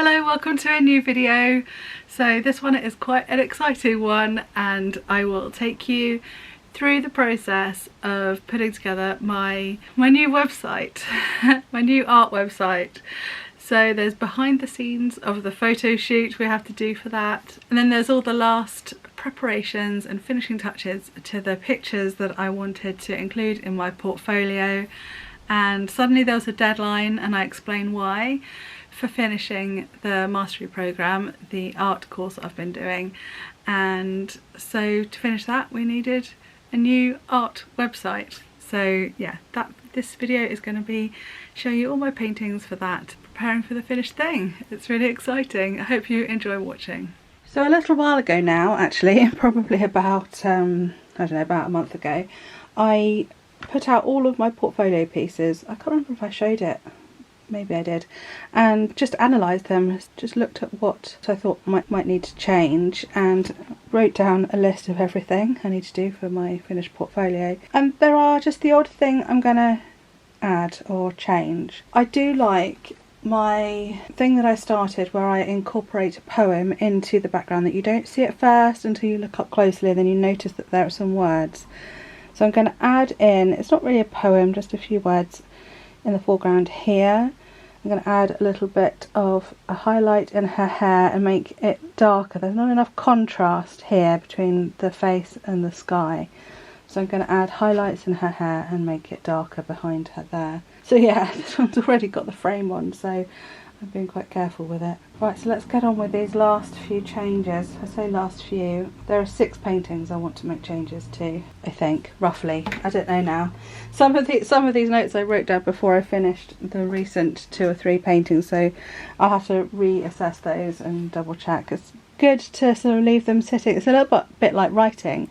Hello, welcome to a new video. So this one is quite an exciting one and I will take you through the process of putting together my new website, my new art website. So there's behind the scenes of the photo shoot we have to do for that, and then there's all the last preparations and finishing touches to the pictures that I wanted to include in my portfolio. And suddenly there was a deadline, and I explained why, for finishing the mastery program, the art course I've been doing. And so to finish that we needed a new art website. So yeah, this video is going to be showing you all my paintings for that, preparing for the finished thing. It's really exciting. I hope you enjoy watching. So a little while ago now, actually, probably about I don't know, about a month ago, I put out all of my portfolio pieces. I can't remember if I showed it. Maybe I did, and just analysed them, just looked at what I thought might need to change, and wrote down a list of everything I need to do for my finished portfolio. And there are just the odd thing I'm gonna add or change. I do like my thing that I started where I incorporate a poem into the background, that you don't see at first until you look up closely and then you notice that there are some words. So I'm going to add in, it's not really a poem, just a few words in the foreground here. I'm going to add a little bit of a highlight in her hair and make it darker. There's not enough contrast here between the face and the sky. So I'm going to add highlights in her hair and make it darker behind her there. So yeah, this one's already got the frame on, so I've been quite careful with it. Right, so let's get on with these last few changes. I say last few. There are 6 paintings I want to make changes to, I think, roughly. I don't know now. Some of these notes I wrote down before I finished the recent 2 or 3 paintings, so I'll have to reassess those and double check. It's good to sort of leave them sitting. It's a little bit like writing.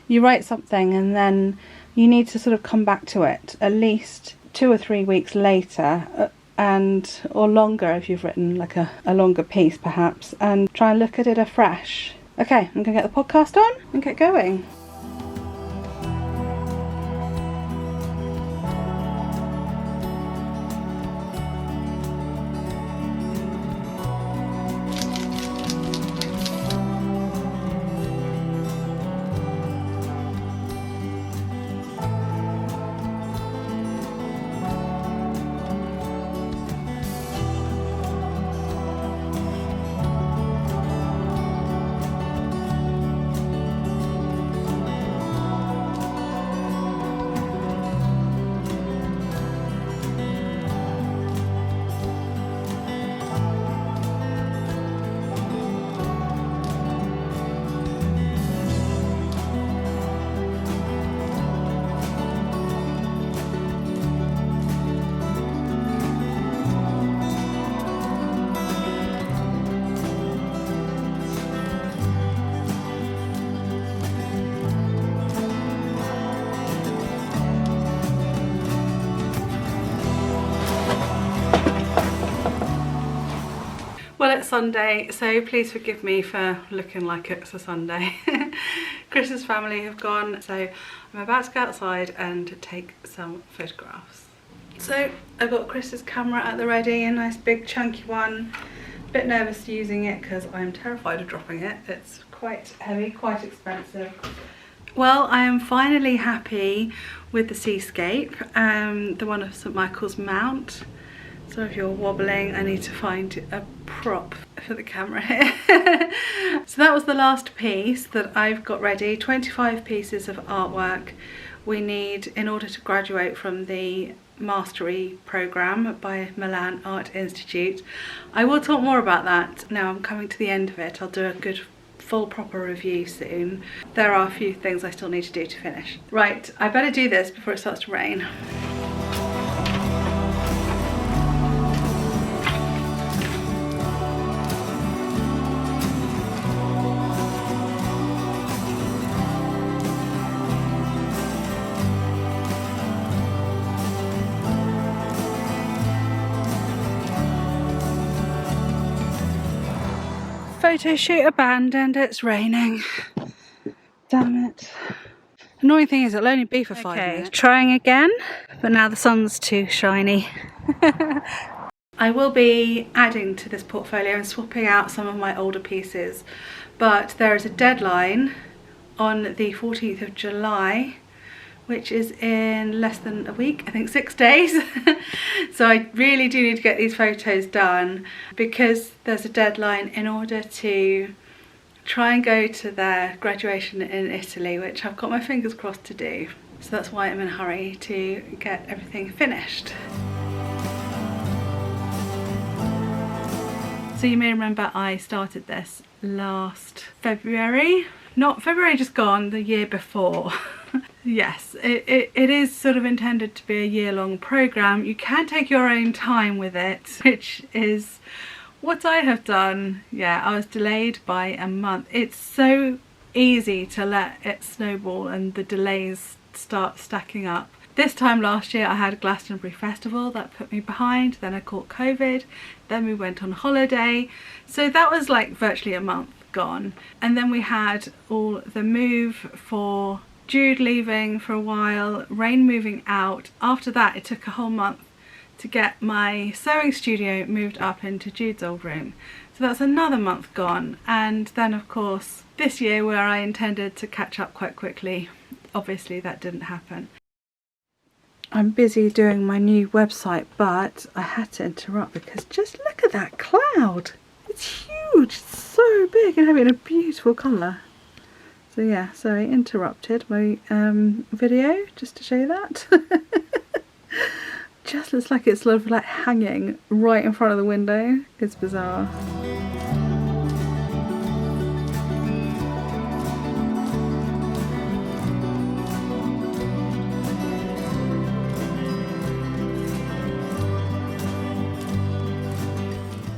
You write something and then you need to sort of come back to it at least 2 or 3 weeks later, or longer if you've written like a longer piece perhaps, and try and look at it afresh. Okay, I'm gonna get the podcast on and get going. Well, it's Sunday, so please forgive me for looking like it's a Sunday. Chris's family have gone, so I'm about to go outside and take some photographs. So I've got Chris's camera at the ready, a nice big chunky one. A bit nervous using it because I'm terrified of dropping it. It's quite heavy, quite expensive. Well, I am finally happy with the seascape, the one of St Michael's Mount. So if you're wobbling, I need to find a prop for the camera here. So that was the last piece that I've got ready. 25 pieces of artwork we need in order to graduate from the mastery program by Milan Art Institute. I will talk more about that now I'm coming to the end of it. I'll do a good full proper review soon. There are a few things I still need to do to finish. Right, I better do this before it starts to rain. Photo shoot abandoned, it's raining. Damn it. Annoying thing is it'll only be for 5 minutes. Trying again, but now the sun's too shiny. I will be adding to this portfolio and swapping out some of my older pieces, but there is a deadline on the 14th of July, which is in less than a week, I think 6 days. So I really do need to get these photos done because there's a deadline in order to try and go to their graduation in Italy, which I've got my fingers crossed to do. So that's why I'm in a hurry to get everything finished. So you may remember I started this last February. Not February just gone, the year before. Yes, it is sort of intended to be a year-long programme. You can take your own time with it, which is what I have done. Yeah, I was delayed by a month. It's so easy to let it snowball and the delays start stacking up. This time last year I had Glastonbury Festival that put me behind, then I caught COVID, then we went on holiday, so that was like virtually a month gone. And then we had all the move for Jude leaving for a while, Rain moving out. After that it took a whole month to get my sewing studio moved up into Jude's old room. So that's another month gone. And then of course this year, where I intended to catch up quite quickly, obviously that didn't happen. I'm busy doing my new website, but I had to interrupt because just look at that cloud. It's huge, it's so big and having a beautiful colour. So yeah, so I interrupted my video just to show you that. Just looks like it's sort of like hanging right in front of the window. It's bizarre.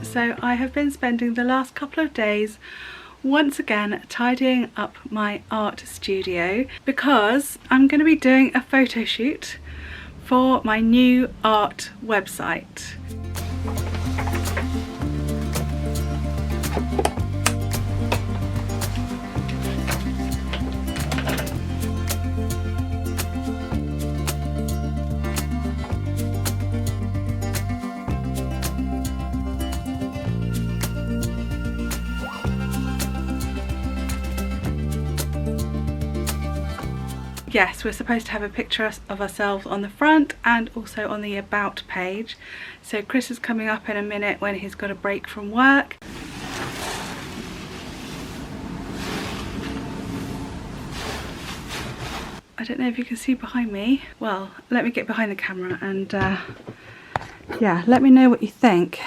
So I have been spending the last couple of days once again tidying up my art studio because I'm going to be doing a photo shoot for my new art website. Yes, we're supposed to have a picture of ourselves on the front and also on the about page. So Chris is coming up in a minute when he's got a break from work. I don't know if you can see behind me. Well, let me get behind the camera and yeah, let me know what you think.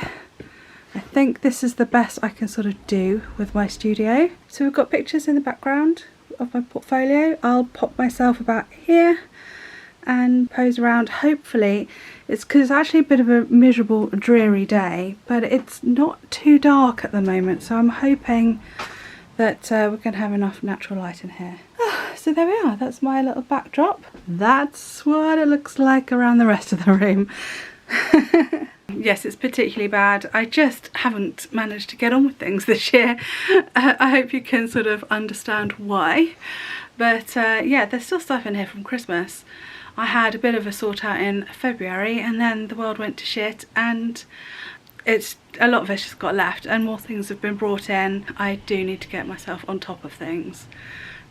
I think this is the best I can sort of do with my studio. So we've got pictures in the background of my portfolio. I'll pop myself about here and pose around. Hopefully it's because it's actually a bit of a miserable, dreary day, but it's not too dark at the moment, so I'm hoping that we're going to have enough natural light in here. So there we are, that's my little backdrop. That's what it looks like around the rest of the room. Yes, it's particularly bad. I just haven't managed to get on with things this year. I hope you can sort of understand why. But yeah, there's still stuff in here from Christmas. I had a bit of a sort out in February and then the world went to shit and a lot of it's just got left and more things have been brought in. I do need to get myself on top of things.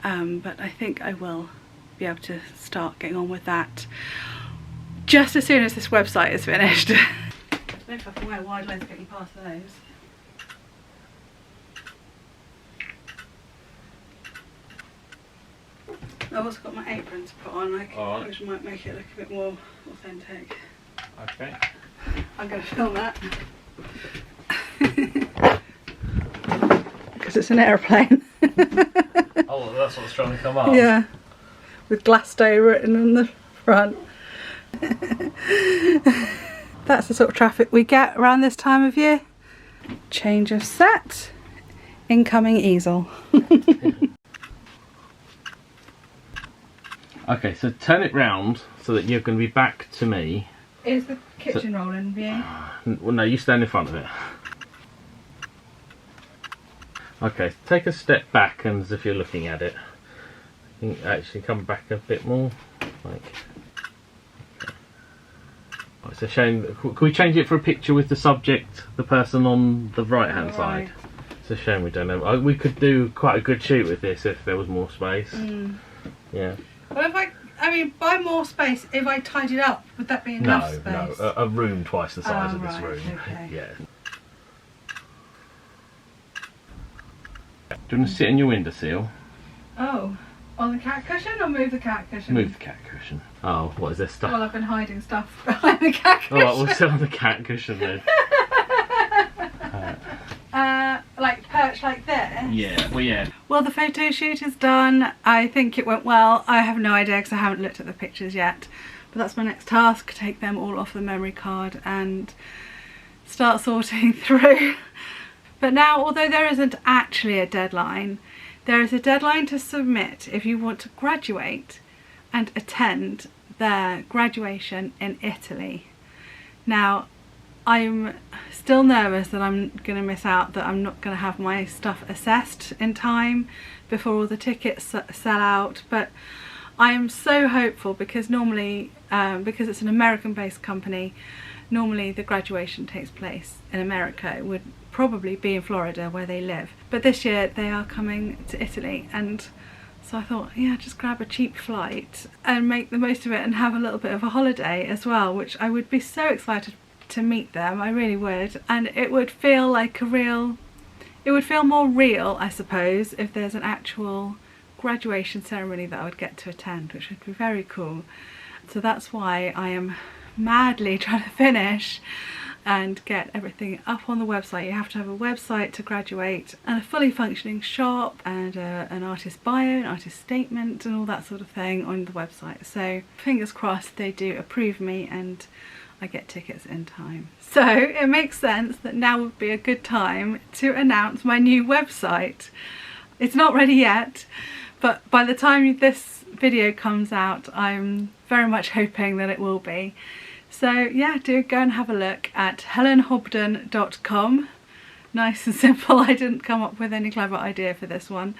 But I think I will be able to start getting on with that just as soon as this website is finished. I don't know if I can wear wide legs getting past those. I've also got my apron to put on, which might make it look a bit more authentic. Okay. I'm going to film that. Because it's an aeroplane. Oh, that's what's trying to come up. Yeah, with Glasgow written on the front. That's the sort of traffic we get around this time of year. Change of set, incoming easel. Okay, so turn it round so that you're going to be back to me. Is the kitchen roll in view? Well, no, you stand in front of it. Okay, take a step back and as if you're looking at it. I think actually come back a bit more. Like, okay. It's a shame. Can we change it for a picture with the subject, the person on the right-hand side? It's a shame we don't have. We could do quite a good shoot with this if there was more space. Yeah. Well, I mean, by more space, if I tied it up, would that be enough space? No, a room twice the size of this room. Okay. Yeah. Do you want to sit on your windowsill? Oh, on the cat cushion or move the cat cushion? Move the cat cushion. Oh, what is this stuff? Well, I've been hiding stuff behind the cat cushion. Alright, we'll sit on the cat cushion then. Like perch like this? Yeah, well, yeah. Well, the photo shoot is done. I think it went well. I have no idea because I haven't looked at the pictures yet. But that's my next task, take them all off the memory card and start sorting through. But now, although there isn't actually a deadline, there is a deadline to submit if you want to graduate and attend their graduation in Italy. Now, I'm still nervous that I'm going to miss out, that I'm not going to have my stuff assessed in time before all the tickets sell out, but I am so hopeful because normally, because it's an American-based company, normally the graduation takes place in America. It would probably be in Florida where they live, but this year they are coming to Italy, and so I thought, yeah, just grab a cheap flight and make the most of it and have a little bit of a holiday as well, which I would be so excited to meet them. I really would, and it would feel like it would feel more real, I suppose, if there's an actual graduation ceremony that I would get to attend, which would be very cool. So that's why I am madly trying to finish and get everything up on the website. You have to have a website to graduate and a fully functioning shop and an artist bio, an artist statement and all that sort of thing on the website. So fingers crossed they do approve me and I get tickets in time. So it makes sense that now would be a good time to announce my new website. It's not ready yet, but by the time this video comes out, I'm very much hoping that it will be. So yeah, do go and have a look at helenhobden.com. Nice and simple. I didn't come up with any clever idea for this one.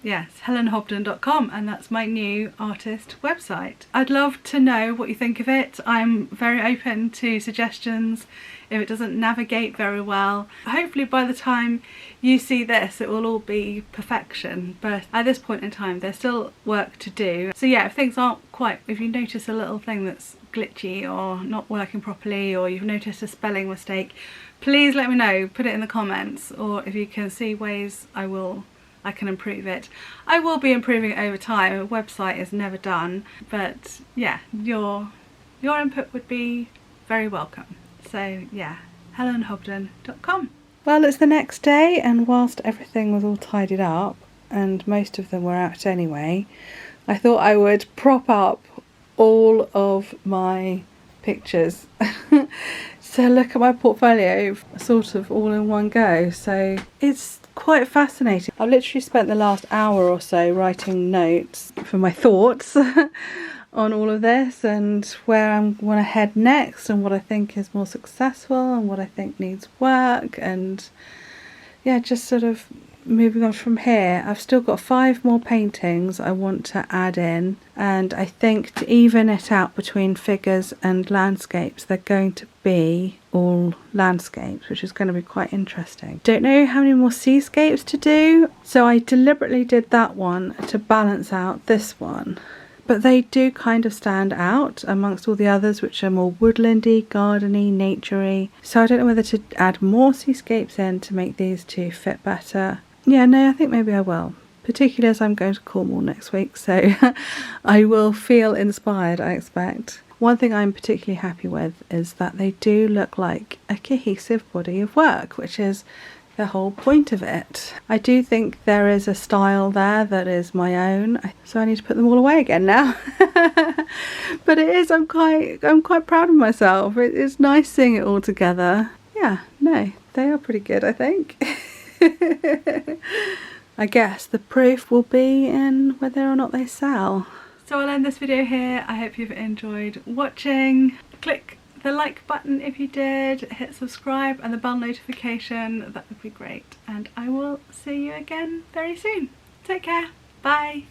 Yes, helenhobden.com, and that's my new artist website. I'd love to know what you think of it. I'm very open to suggestions if it doesn't navigate very well. Hopefully by the time you see this it will all be perfection, but at this point in time there's still work to do. So yeah, if things aren't quite, if you notice a little thing that's glitchy or not working properly, or you've noticed a spelling mistake, please let me know, put it in the comments, or if you can see ways I can improve it. I will be improving it over time. A website is never done, but yeah, your input would be very welcome. So yeah, helenhobden.com. Well, it's the next day, and whilst everything was all tidied up and most of them were out anyway, I thought I would prop up all of my pictures. So look at my portfolio sort of all in one go. So it's quite fascinating. I've literally spent the last hour or so writing notes for my thoughts on all of this and where I want to head next and what I think is more successful and what I think needs work, and yeah, just sort of moving on from here. I've still got 5 more paintings I want to add in, and I think to even it out between figures and landscapes, they're going to be all landscapes, which is going to be quite interesting. Don't know how many more seascapes to do, so I deliberately did that one to balance out this one. But they do kind of stand out amongst all the others, which are more woodlandy, gardeny, naturey. So I don't know whether to add more seascapes in to make these two fit better. Yeah, no, I think maybe I will. Particularly as I'm going to Cornwall next week, so I will feel inspired, I expect. One thing I'm particularly happy with is that they do look like a cohesive body of work, which is the whole point of it. I do think there is a style there that is my own, so I need to put them all away again now. But it is, I'm quite proud of myself. It's nice seeing it all together. Yeah, no, they are pretty good, I think. I guess the proof will be in whether or not they sell. So I'll end this video here. I hope you've enjoyed watching. Click the like button if you did, hit subscribe and the bell notification, that would be great. And I will see you again very soon. Take care, bye.